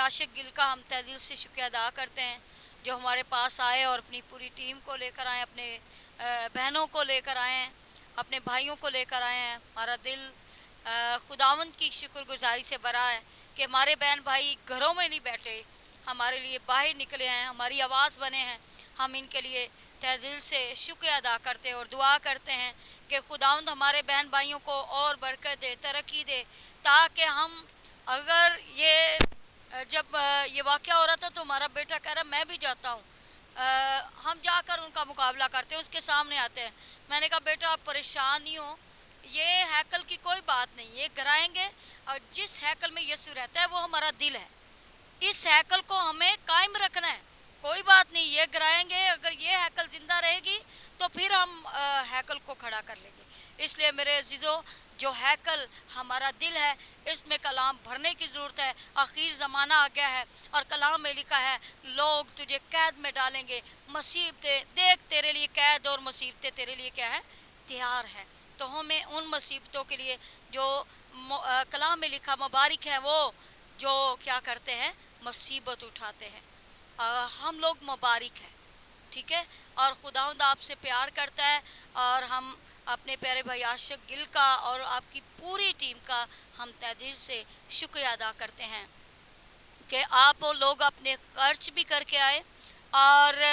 आशिक गिल का हम तहे दिल से शुक्रिया अदा करते हैं जो हमारे पास आए और अपनी पूरी टीम को लेकर आए, अपने बहनों को लेकर आए हैं, अपने भाइयों को लेकर आए हैं। हमारा दिल खुदावंद की शुक्रगुजारी से भरा है कि हमारे बहन भाई घरों में नहीं बैठे, हमारे लिए बाहर निकले हैं, हमारी आवाज़ बने हैं। हम इनके लिए तहे दिल से शुक्रिया अदा करते हैं और दुआ करते हैं कि खुदावंद हमारे बहन भाइयों को और बरकत दे, तरक्की दे, ताकि हम अगर ये जब ये वाक़या हो रहा था तो हमारा बेटा कह रहा मैं भी जाता हूँ, हम जाकर उनका मुकाबला करते हैं, उसके सामने आते हैं। मैंने कहा बेटा आप परेशान नहीं हो, ये हैकल की कोई बात नहीं, ये गिराएंगे और जिस हैकल में यीशु रहता है वो हमारा दिल है, इस हैकल को हमें कायम रखना है। कोई बात नहीं, ये गिराएंगे, अगर ये हैकल जिंदा रहेगी तो फिर हम हैकल को खड़ा कर लेंगे। इसलिए मेरे अजीज़ों, जो हैकल हमारा दिल है इसमें कलाम भरने की ज़रूरत है। आखिर ज़माना आ गया है और कलाम में लिखा है लोग तुझे कैद में डालेंगे, मुसीबतें देख तेरे लिए कैद और मुसीबतें तेरे लिए क्या है, तैयार है। तो हमें उन मुसीबतों के लिए जो कलाम में लिखा मुबारक है वो जो क्या करते हैं, मुसीबत उठाते हैं। हम लोग मुबारक हैं, ठीक है। और खुदावंद आपसे प्यार करता है और हम अपने प्यारे भाई आशिक गिल का और आपकी पूरी टीम का हम तहे दिल से शुक्रिया अदा करते हैं कि आप वो लोग अपने खर्च भी करके आए और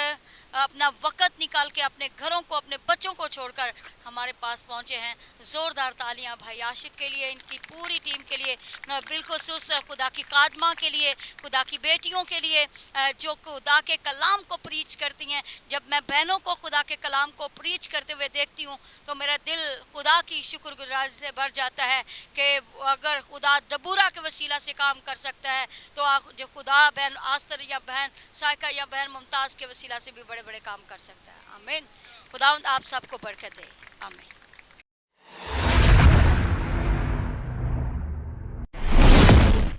अपना वक़्त निकाल के अपने घरों को, अपने बच्चों को छोड़कर हमारे पास पहुंचे हैं। ज़ोरदार तालियां भाई आशिक के लिए, इनकी पूरी टीम के लिए, बिलखुसूस खुदा की खादमा के लिए, खुदा की बेटियों के लिए जो खुदा के कलाम को प्रीच करती हैं। जब मैं बहनों को खुदा के कलाम को प्रीच करते हुए देखती हूँ तो मेरा दिल खुदा की शुक्रगुजारी से भर जाता है कि अगर खुदा दबूरा के वसीला से काम कर सकता है तो जो खुदा बहन आस्तर या बहन साइका या बहन मुमताज़ के वसीला से भी बड़े बड़े काम कर सकता है। आमीन। खुदावंद आप सबको बरकत दे। आमीन।